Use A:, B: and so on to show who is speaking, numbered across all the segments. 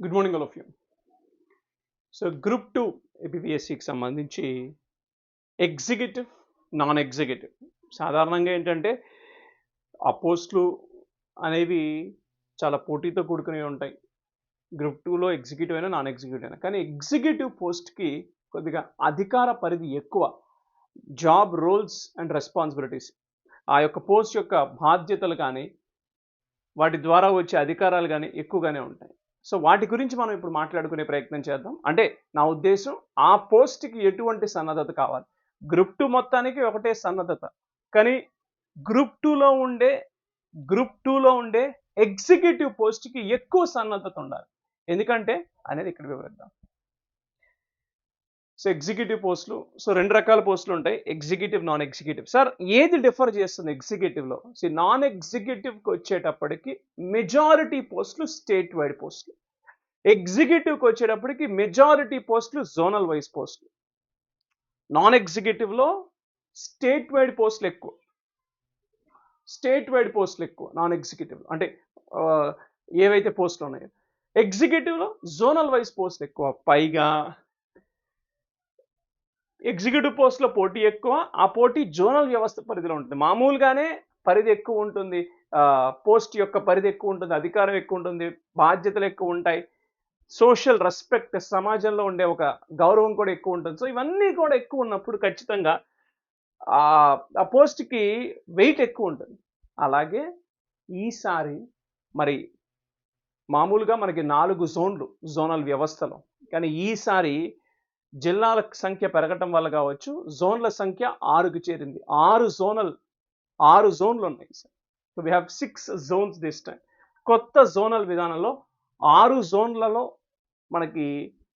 A: Good morning all of you. So group 2 ఏపీపీఎస్సికి సంబంధించి executive, non executive సాధారణంగా ఏంటంటే ఆ పోస్టులు అనేవి చాలా పోటీతో కూడుకునేవి ఉంటాయి. గ్రూప్ 2లో ఎగ్జిక్యూటివ్ అయినా, నాన్ ఎగ్జిక్యూటివ్ అయినా. కానీ ఎగ్జిక్యూటివ్ పోస్ట్‌కి కొద్దిగా అధికార పరిధి ఎక్కువ. జాబ్ రోల్స్ అండ్ రెస్పాన్సిబిలిటీస్ ఆ యొక్క పోస్ట్ యొక్క బాధ్యతలు కానీ, వాటి ద్వారా వచ్చే అధికారాలు కానీ ఎక్కువగానే ఉంటాయి. సో వాటి గురించి మనం ఇప్పుడు మాట్లాడుకునే ప్రయత్నం చేద్దాం. అంటే నా ఉద్దేశం ఆ పోస్ట్‌కి ఎటువంటి సన్నద్ధత కావాలి. గ్రూప్ 2 మొత్తానికి ఒకటే సన్నద్ధత. కానీ గ్రూప్ 2లో ఉండే గ్రూప్ 2లో ఉండే ఎగ్జిక్యూటివ్ పోస్ట్‌కి ఎక్కువ సన్నద్ధత ఉండాలి. ఎందుకంటే అనేది ఇక్కడ వివరిద్దాం. సో ఎగ్జిక్యూటివ్ పోస్టులు, సో 2 రకాల పోస్టులు ఉంటాయి. Executive, non executive. సార్ ఏది డిఫర్ చేస్తుంది ఎగ్జిక్యూటివ్‌లో? నాన్ ఎగ్జిక్యూటివ్‌కి వచ్చేటప్పటికి మెజారిటీ పోస్టులు స్టేట్ వైడ్ పోస్టులు. ఎగ్జిక్యూటివ్‌కి వచ్చేటప్పటికి మెజారిటీ పోస్టులు జోనల్ వైస్ పోస్టులు. నాన్ ఎగ్జిక్యూటివ్‌లో స్టేట్ వైడ్ పోస్టులు ఎక్కువ. స్టేట్ వైడ్ పోస్టులు ఎక్కువ నాన్ ఎగ్జిక్యూటివ్. అంటే ఏవైతే పోస్టులు ఉన్నాయో. ఎగ్జిక్యూటివ్‌లో జోనల్ వైస్ పోస్టులు ఎక్కువ. పైగా ఎగ్జిక్యూటివ్ పోస్టులో పోటీ ఎక్కువ. ఆ పోటీ జోనల్ వ్యవస్థ పరిధిలో ఉంటుంది. మామూలుగానే పరిధి ఎక్కువ ఉంటుంది. పోస్ట్ యొక్క పరిధి ఎక్కువ ఉంటుంది. అధికారం ఎక్కువ ఉంటుంది. బాధ్యతలు ఎక్కువ ఉంటాయి. సోషల్ రెస్పెక్ట్, సమాజంలో ఉండే ఒక గౌరవం కూడా ఎక్కువ ఉంటుంది. సో ఇవన్నీ కూడా ఎక్కువ ఉన్నప్పుడు ఖచ్చితంగా ఆ పోస్ట్‌కి వెయిట్ ఎక్కువ ఉంటుంది. అలాగే ఈసారి మరి మామూలుగా మనకి 4 జోన్లు జోనల్ వ్యవస్థలో. కానీ ఈసారి జిల్లాల సంఖ్య పెరగటం వల్ల కావచ్చు, జోన్ల సంఖ్య 6కి చేరింది. 6 జోన్లు ఉన్నాయి sir. So we have 6 zones this time. కొత్త జోనల్ విధానంలో 6 జోన్లలో మనకి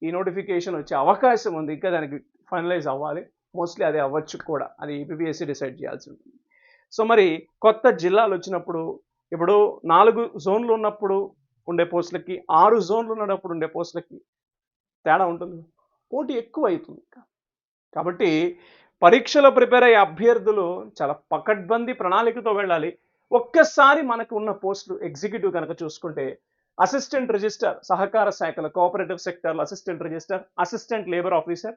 A: ఈ నోటిఫికేషన్ వచ్చే అవకాశం ఉంది. ఇంకా దానికి ఫైనలైజ్ అవ్వాలి. మోస్ట్లీ అదే అవ్వచ్చు కూడా. అది ఏపీపీఎస్సీ డిసైడ్ చేయాల్సి ఉంటుంది. సో మరి కొత్త జిల్లాలు వచ్చినప్పుడు ఇప్పుడు 4 జోన్లు ఉన్నప్పుడు ఉండే పోస్టులకి, 6 జోన్లు ఉన్నప్పుడు ఉండే పోస్టులకి తేడా ఉంటుంది. పోటీ ఎక్కువ అవుతుంది. కాబట్టి పరీక్షలో ప్రిపేర్ అయ్యే అభ్యర్థులు చాలా పకడ్బందీ ప్రణాళికతో వెళ్ళాలి. ఒక్కసారి మనకు ఉన్న పోస్టులు ఎగ్జిక్యూటివ్ కనుక చూసుకుంటే అసిస్టెంట్ రిజిస్టర్, సహకార శాఖల కోఆపరేటివ్ సెక్టర్లో assistant register, assistant labour officer,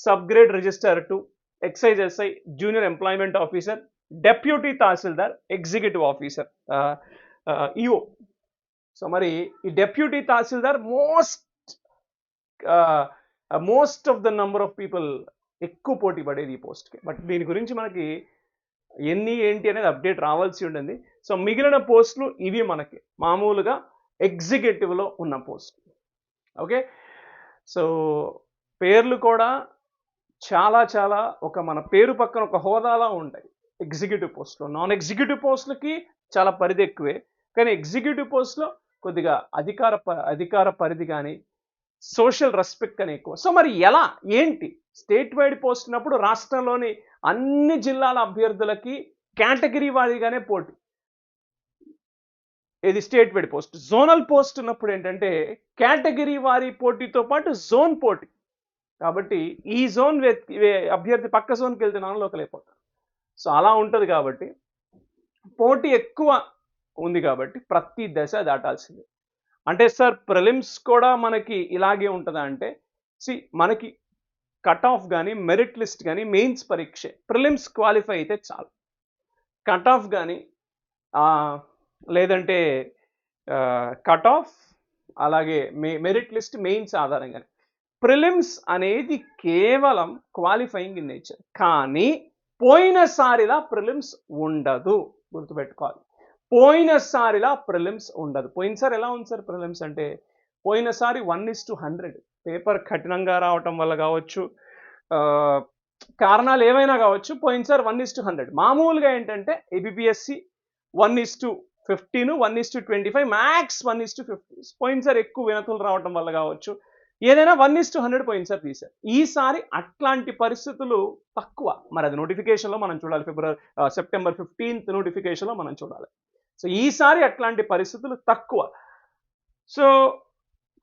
A: sub grade register 2, excise SI, junior employment officer, deputy tahsildar, executive officer, EO. So మరి ఈ deputy tahsildar most of the number of people ఎక్కువ పోటీ పడేది ఈ పోస్ట్కి. బట్ దీని గురించి మనకి ఏంటి అనేది అప్డేట్ రావాల్సి ఉంటుంది. సో మిగిలిన పోస్టులు ఇవి మనకి మామూలుగా ఎగ్జిక్యూటివ్లో ఉన్న పోస్ట్. ఓకే. సో పేర్లు కూడా చాలా ఒక మన పేరు పక్కన ఒక హోదాలా ఉంటాయి ఎగ్జిక్యూటివ్ పోస్టులో. నాన్ ఎగ్జిక్యూటివ్ పోస్టులకి చాలా పరిధి ఎక్కువే. కానీ ఎగ్జిక్యూటివ్ పోస్టులో కొద్దిగా అధికార పరిధి కానీ, సోషల్ రెస్పెక్ట్ అని ఎక్కువ. సో మరి ఎలా ఏంటి స్టేట్ వైడ్ పోస్ట్ ఉన్నప్పుడు రాష్ట్రంలోని అన్ని జిల్లాల అభ్యర్థులకి కేటగిరీ వారీగానే పోటీ. ఇది state wide post. Zonal post ఉన్నప్పుడు ఏంటంటే కేటగిరీ వారీ పోటీతో పాటు జోన్ పోటీ. కాబట్టి ఈ జోన్ అభ్యర్థి పక్క జోన్కి వెళ్తే నాన్ లోకల్ అయిపోతారు. సో అలా ఉంటుంది. కాబట్టి పోటీ ఎక్కువ ఉంది కాబట్టి ప్రతి దశ దాటాల్సిందే. అంటే సార్ ప్రిలిమ్స్ కూడా మనకి ఇలాగే ఉంటుందా అంటే, మనకి కట్ ఆఫ్ కానీ, మెరిట్ లిస్ట్ కానీ, మెయిన్స్ పరీక్ష ప్రిలిమ్స్ క్వాలిఫై అయితే చాలు. కట్ ఆఫ్ కానీ లేదంటే కట్ ఆఫ్, అలాగే మెరిట్ లిస్ట్, మెయిన్స్ ఆధారంగానే. ప్రిలిమ్స్ అనేది కేవలం క్వాలిఫైయింగ్ ఇన్ నేచర్. కానీ పోయినసారిలా ప్రిలిమ్స్ ఉండదు, గుర్తుపెట్టుకోవాలి. పోయినసారిలా ప్రిలిమ్స్ ఉండదు. పోయినసారి ఎలా ఉంది సార్ ప్రిలిమ్స్ అంటే, పోయినసారి 1:100 పేపర్ కఠినంగా రావటం వల్ల కావచ్చు, కారణాలు ఏమైనా కావచ్చు, పోయినసారి 1:100. మామూలుగా ఏంటంటే ఏబిపిఎస్సి 1:15, 1:25, మ్యాక్స్ 1:50. పోయినసారి ఎక్కువ వినతులు రావటం వల్ల కావచ్చు, ఏదైనా 1:100 పోయినసారి తీశారు. ఈసారి అట్లాంటి పరిస్థితులు తక్కువ. మరి అది నోటిఫికేషన్లో మనం చూడాలి. సెప్టెంబర్ 15th నోటిఫికేషన్లో మనం చూడాలి. సో ఈసారి అట్లాంటి పరిస్థితులు తక్కువ. సో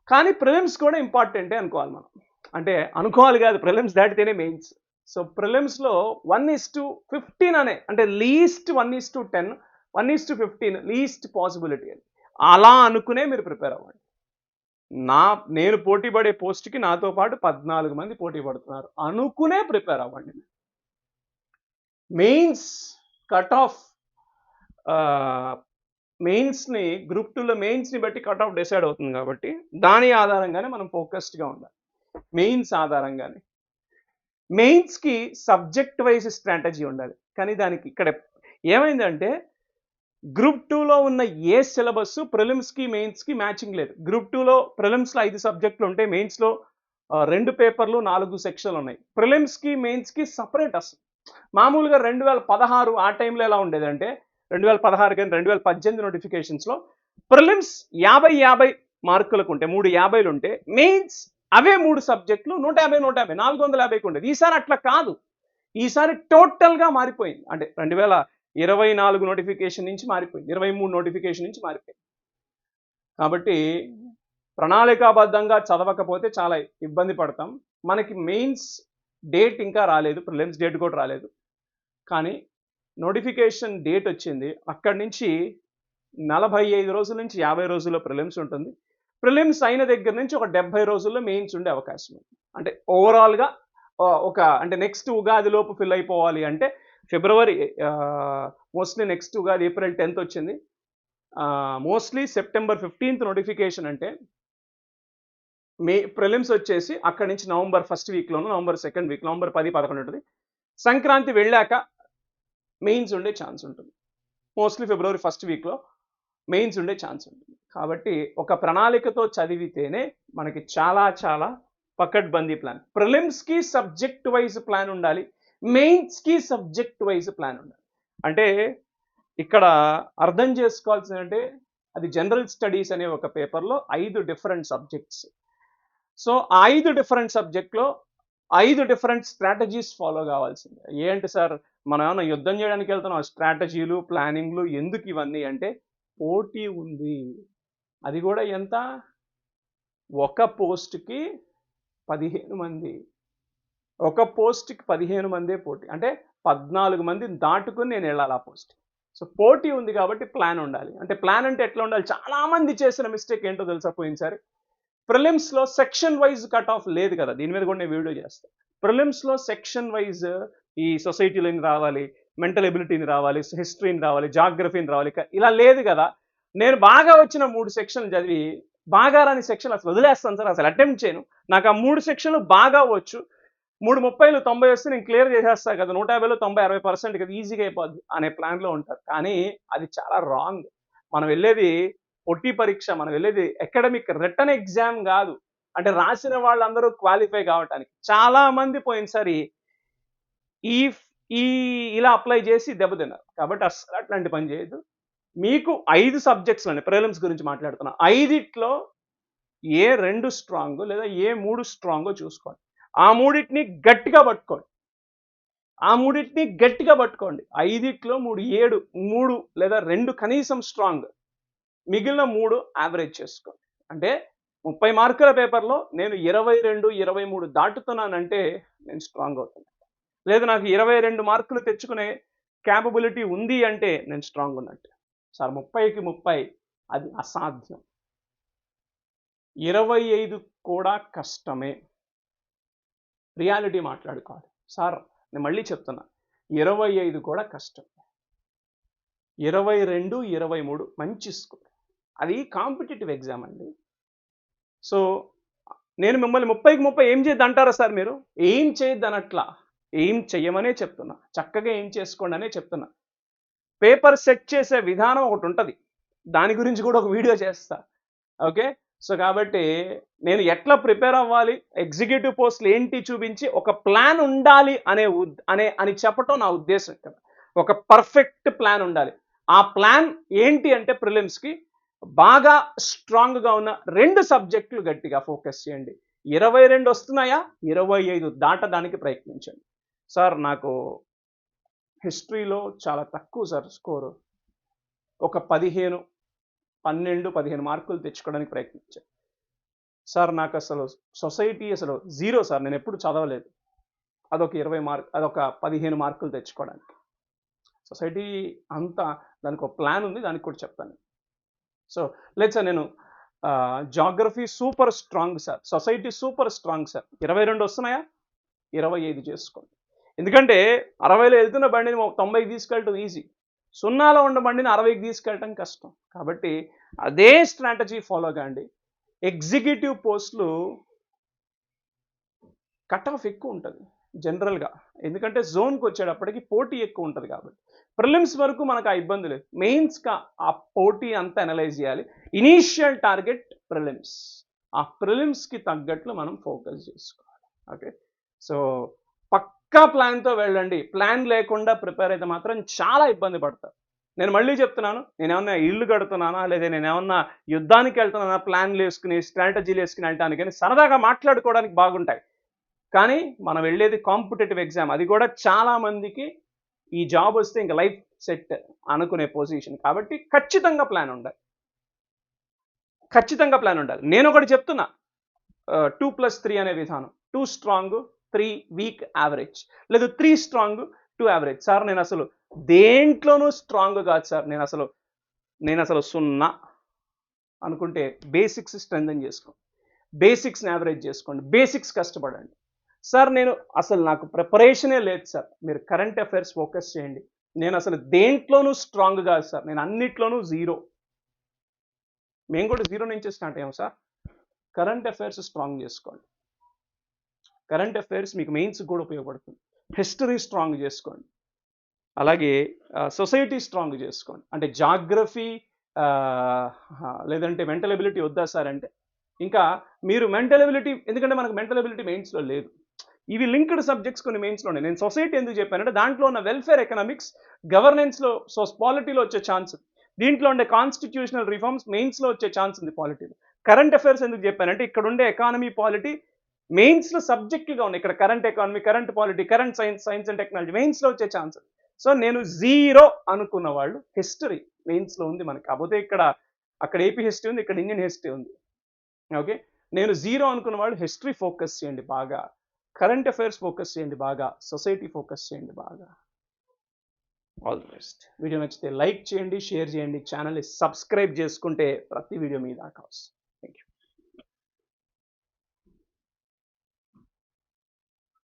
A: కానీ ప్రిలిమ్స్ కూడా ఇంపార్టెంటే అనుకోవాలి మనం. అంటే అనుకోవాలి కాదు, ప్రిలిమ్స్ దాటితేనే మెయిన్స్. సో ప్రిలిమ్స్లో 1:15 అనే, అంటే లీస్ట్ 1:10, 1:15 లీస్ట్ పాసిబిలిటీ అని అలా అనుకునే మీరు ప్రిపేర్ అవ్వండి. నేను పోటీ పడే పోస్ట్కి నాతో పాటు 14 మంది పోటీ పడుతున్నారు. అనుకునే ప్రిపేర్ అవ్వండి. మెయిన్స్ కట్ ఆఫ్ మెయిన్స్ని గ్రూప్ 2లో మెయిన్స్ని బట్టి కట్ ఆఫ్ డిసైడ్ అవుతుంది కాబట్టి దాని ఆధారంగానే మనం ఫోకస్డ్గా ఉండాలి. మెయిన్స్ ఆధారంగానే మెయిన్స్కి సబ్జెక్ట్ వైజ్ స్ట్రాటజీ ఉండాలి. కానీ దానికి ఇక్కడ ఏమైందంటే గ్రూప్ 2లో ఉన్న ఏ సిలబస్ ప్రిలిమ్స్కి మెయిన్స్కి మ్యాచింగ్ లేదు. గ్రూప్ 2లో ప్రిలిమ్స్లో 5 సబ్జెక్టులు ఉంటే మెయిన్స్లో 2 పేపర్లు 4 సెక్షన్లు ఉన్నాయి. ప్రిలిమ్స్కి మెయిన్స్కి సపరేట్ అసలు. మామూలుగా 2016 ఆ టైంలో ఎలా ఉండేదంటే 2016 కానీ 2018 నోటిఫికేషన్స్లో ప్రిలిమ్స్ 50 మార్కులకు ఉంటే 3 50లు ఉంటే మెయిన్స్ అవే 3 సబ్జెక్టులు 150 450కు ఉండేది. ఈసారి అట్లా కాదు. ఈసారి టోటల్గా మారిపోయింది. అంటే 2024 నోటిఫికేషన్ నుంచి మారిపోయింది, 23 నోటిఫికేషన్ నుంచి మారిపోయింది. కాబట్టి ప్రణాళికాబద్ధంగా చదవకపోతే చాలా ఇబ్బంది పడతాం. మనకి మెయిన్స్ డేట్ ఇంకా రాలేదు, ప్రిలిమ్స్ డేట్ కూడా రాలేదు. కానీ నోటిఫికేషన్ డేట్ వచ్చింది. అక్కడి నుంచి 45 రోజుల నుంచి 50 రోజుల్లో ప్రిలిమ్స్ ఉంటుంది. ప్రిలిమ్స్ అయిన దగ్గర నుంచి ఒక 70 రోజుల్లో మెయిన్స్ ఉండే అవకాశం ఉంది. అంటే ఓవరాల్గా అంటే నెక్స్ట్ ఉగాది లోపు ఫిల్ అయిపోవాలి అంటే ఫిబ్రవరి, mostly next Ugadi April 10th వచ్చింది. మోస్ట్లీ సెప్టెంబర్ 15th నోటిఫికేషన్ అంటే ప్రిలిమ్స్ వచ్చేసి అక్కడి నుంచి నవంబర్ 1st వీక్లోనూ, నవంబర్ 2nd వీక్, నవంబర్ 10, 11 ఉంటుంది. సంక్రాంతి వెళ్ళాక మెయిన్స్ ఉండే ఛాన్స్ ఉంటుంది. మోస్ట్లీ ఫిబ్రవరి 1st వీక్లో మెయిన్స్ ఉండే ఛాన్స్ ఉంటుంది. కాబట్టి ఒక ప్రణాళికతో చదివితేనే మనకి చాలా చాలా పకడ్బందీ ప్లాన్. ప్రిలిమ్స్కి సబ్జెక్ట్ వైజ్ ప్లాన్ ఉండాలి, మెయిన్స్కి సబ్జెక్ట్ వైజ్ ప్లాన్ ఉండాలి. అంటే ఇక్కడ అర్థం చేసుకోవాల్సిందంటే అది జనరల్ స్టడీస్ అనే ఒక పేపర్లో 5 డిఫరెంట్ సబ్జెక్ట్స్. సో ఆ 5 డిఫరెంట్ సబ్జెక్ట్లో 5 డిఫరెంట్ స్ట్రాటజీస్ ఫాలో కావాల్సిందే. ఏంటి సార్ మనం ఏమైనా యుద్ధం చేయడానికి వెళ్తున్నాం, స్ట్రాటజీలు ప్లానింగ్లు ఎందుకు ఇవన్నీ అంటే పోటీ ఉంది. అది కూడా ఎంత? ఒక పోస్ట్కి 15 మంది, ఒక పోస్ట్కి 15 మందే పోటీ. అంటే 14 మందిని దాటుకుని నేను వెళ్ళాలి ఆ పోస్ట్. సో పోటీ ఉంది కాబట్టి ప్లాన్ ఉండాలి. అంటే ప్లాన్ అంటే ఎట్లా ఉండాలి? చాలామంది చేసిన మిస్టేక్ ఏంటో తెలుసా పోయినసారి? ప్రిలిమ్స్లో సెక్షన్ వైజ్ కట్ ఆఫ్ లేదు కదా, దీని మీద కూడా నేను వీడియో చేస్తాను. ప్రిలిమ్స్లో సెక్షన్ వైజ్ ఈ సొసైటీలోని రావాలి, మెంటల్ ఎబిలిటీని రావాలి, హిస్టరీని రావాలి, జాగ్రఫీని రావాలి, ఇలా లేదు కదా. నేను బాగా వచ్చిన 3 సెక్షన్లు చదివి బాగా రాని సెక్షన్ అసలు వదిలేస్తాను సార్, అసలు అటెంప్ట్ చేయను. నాకు ఆ 3 సెక్షన్లు బాగా వచ్చు, 3 30లు 90 వస్తే నేను క్లియర్ చేసేస్తాను కదా, 150లో 90-60% కదా, ఈజీగా అయిపోద్ది అనే ప్లాన్లో ఉంటారు. కానీ అది చాలా రాంగ్. మనం వెళ్ళేది పొట్టి పరీక్ష, మనం వెళ్ళేది అకాడమిక్ రిటర్న్ ఎగ్జామ్ కాదు. అంటే రాసిన వాళ్ళందరూ క్వాలిఫై కావటానికి. చాలా మంది పోయినసారి ఇలా అప్లై చేసి దెబ్బతిన్నారు. కాబట్టి అసలు అట్లాంటి పని చేయొద్దు. మీకు 5 సబ్జెక్ట్స్లోనే ప్రిలిమ్స్ గురించి మాట్లాడుతున్నా, 5ట్లో ఏ 2 స్ట్రాంగ్ లేదా ఏ 3 స్ట్రాంగో చూసుకోండి. ఆ 3టిని గట్టిగా పట్టుకోండి. 5ట్లో 3 7, 3 లేదా 2 కనీసం స్ట్రాంగ్, మిగిలిన 3 యావరేజ్ చేసుకోండి. అంటే 30 మార్కుల పేపర్లో నేను 22, 23 దాటుతున్నానంటే నేను స్ట్రాంగ్ అవుతాను. లేదు నాకు 22 మార్కులు తెచ్చుకునే క్యాపబిలిటీ ఉంది అంటే నేను స్ట్రాంగ్ ఉన్నట్టు. సార్ 30కి 30 అది అసాధ్యం. 25 కూడా కష్టమే. రియాలిటీ మాట్లాడుకోవాలి. సార్ నేను మళ్ళీ చెప్తున్నా, 25 కూడా కష్టం. 22, 23 మంచి స్కోర్. అది కాంపిటేటివ్ ఎగ్జామ్ అండి. సో నేను మిమ్మల్ని 30కి 30 ఏం చేయొద్దంటారా సార్? మీరు ఏం చేయొద్దనట్లా, ఏం చెయ్యమనే చెప్తున్నా. చక్కగా ఏం చేసుకోండి అనే చెప్తున్నా. పేపర్ సెట్ చేసే విధానం ఒకటి ఉంటుంది, దాని గురించి కూడా ఒక వీడియో చేస్తా. ఓకే, సో కాబట్టి నేను ఎట్లా ప్రిపేర్ అవ్వాలి, ఎగ్జిక్యూటివ్ పోస్టులు ఏంటి చూపించి ఒక ప్లాన్ ఉండాలి అని చెప్పటం నా ఉద్దేశం. ఇక్కడ ఒక పర్ఫెక్ట్ ప్లాన్ ఉండాలి. ఆ ప్లాన్ ఏంటి అంటే ప్రిలిమ్స్కి బాగా స్ట్రాంగ్గా ఉన్న 2 సబ్జెక్టులు గట్టిగా ఫోకస్ చేయండి. 22 వస్తున్నాయా, 25 దాటడానికి ప్రయత్నించండి. సార్ నాకు హిస్టరీలో చాలా తక్కువ సార్ స్కోరు, ఒక 12, 15 మార్కులు తెచ్చుకోవడానికి ప్రయత్నించాను. సార్ నాకు అసలు సొసైటీ అసలు 0 సార్, నేను ఎప్పుడు చదవలేదు. అదొక 15 మార్కులు తెచ్చుకోవడానికి. సొసైటీ అంతా దానికి ఒక ప్లాన్ ఉంది, దానికి కూడా చెప్తాను. సో లేదు సార్ నేను geography super strong sir, society super strong sir. 22 వస్తున్నాయా? 25 చేసుకోండి. ఎందుకంటే 60లో వెళ్తున్న బండిని 90కి తీసుకెళ్ళటం ఈజీ. 0లో ఉన్న బండిని 60కి తీసుకెళ్ళటం కష్టం. కాబట్టి అదే స్ట్రాటజీ ఫాలో కాండి. ఎగ్జిక్యూటివ్ పోస్టులు కట్ ఆఫ్ ఎక్కువ ఉంటుంది జనరల్గా, ఎందుకంటే జోన్కి వచ్చేటప్పటికి పోటీ ఎక్కువ ఉంటుంది కాబట్టి. ప్రిలిమ్స్ వరకు మనకు ఆ ఇబ్బంది లేదు, మెయిన్స్గా ఆ పోటీ అంతా అనలైజ్ చేయాలి. ఇనీషియల్ టార్గెట్ ప్రిలిమ్స్, ఆ ప్రిలిమ్స్కి తగ్గట్లు మనం ఫోకస్ చేసుకోవాలి. ఓకే, సో పక్కా ప్లాన్తో వెళ్ళండి. ప్లాన్ లేకుండా ప్రిపేర్ అయితే మాత్రం చాలా ఇబ్బంది పడతారు. నేను మళ్ళీ చెప్తున్నాను, నేనేమన్నా ఇల్లు కడుతున్నానా లేదా నేనేమన్నా యుద్ధానికి వెళ్తున్నానా ప్లాన్లు వేసుకుని స్ట్రాటజీలు వేసుకుని వెళ్ళటానికి అని సరదాగా మాట్లాడుకోవడానికి బాగుంటాయి. కానీ మనం వెళ్ళేది కాంపిటేటివ్ ఎగ్జామ్, అది కూడా చాలా మందికి ఈ జాబ్ వస్తే ఇంకా లైఫ్ సెట్ అనుకునే పొజిషన్. కాబట్టి ఖచ్చితంగా ప్లాన్ ఉండాలి, ఖచ్చితంగా ప్లాన్ ఉండాలి. నేను ఒకటి చెప్తున్నా, 2+3 అనే విధానం. 2 స్ట్రాంగ్, 3 వీక్ యావరేజ్, లేదు 3 స్ట్రాంగ్ 2 యావరేజ్. సార్ నేను అసలు దేంట్లోనూ స్ట్రాంగ్ కాదు సార్, నేను అసలు 0 అనుకుంటే బేసిక్స్ స్ట్రెంథెన్ చేసుకోండి, బేసిక్స్ని యావరేజ్ చేసుకోండి, బేసిక్స్ కష్టపడండి. సార్ నేను అసలు నాకు ప్రిపరేషనే లేదు సార్, మీరు కరెంట్ అఫైర్స్ ఫోకస్ చేయండి. నేను అసలు దేంట్లోనూ స్ట్రాంగ్ కాదు సార్, నేను అన్నిట్లోనూ 0. మేము కూడా 0 నుంచే స్టార్ట్ అయ్యాం సార్. కరెంట్ అఫైర్స్ స్ట్రాంగ్ చేసుకోండి, కరెంట్ అఫైర్స్ మీకు మెయిన్స్ కూడా ఉపయోగపడుతుంది. హిస్టరీ స్ట్రాంగ్ చేసుకోండి, అలాగే సొసైటీ స్ట్రాంగ్ చేసుకోండి. అంటే జాగ్రఫీ లేదంటే మెంటల్ ఎబిలిటీ వద్దా సార్ అంటే, ఇంకా మీరు మెంటల్ ఎబిలిటీ, ఎందుకంటే మనకు మెంటల్ ఎబిలిటీ మెయిన్స్లో లేదు, ఇవి లింక్డ్ సబ్జెక్ట్స్ కొన్ని మెయిన్స్లోనే. నేను సొసైటీ ఎందుకు చెప్పానంటే దాంట్లో ఉన్న వెల్ఫేర్ ఎకనామిక్స్, గవర్నెన్స్లో పాలిటీలో వచ్చే ఛాన్స్, దీంట్లో ఉండే కాన్స్టిట్యూషనల్ రిఫార్మ్స్ మెయిన్స్లో వచ్చే ఛాన్స్ ఉంది పాలిటీలో. కరెంట్ అఫైర్స్ ఎందుకు చెప్పానంటే ఇక్కడ ఉండే ఎకానమీ పాలిటీ మెయిన్స్లో సబ్జెక్టుగా ఉన్నాయి. ఇక్కడ current economy, current polity, current science, science and technology మెయిన్స్లో వచ్చే ఛాన్స్. సో నేను 0 అనుకున్న వాళ్ళు హిస్టరీ మెయిన్స్లో ఉంది మనకి, కాకపోతే అక్కడ ఏపీ హిస్టరీ ఉంది, ఇక్కడ ఇండియన్ హిస్టరీ ఉంది. ఓకే, నేను 0 అనుకున్న వాళ్ళు హిస్టరీ ఫోకస్ చేయండి బాగా, కరెంట్ అఫైర్స్ ఫోకస్ చేయండి బాగా, సొసైటీ ఫోకస్ చేయండి బాగా. All the best. వీడియో నచ్చితే లైక్ చేయండి, షేర్ చేయండి, ఛానల్ని సబ్స్క్రైబ్ చేసుకుంటే ప్రతి వీడియో మీ దాకా వస్తుంది.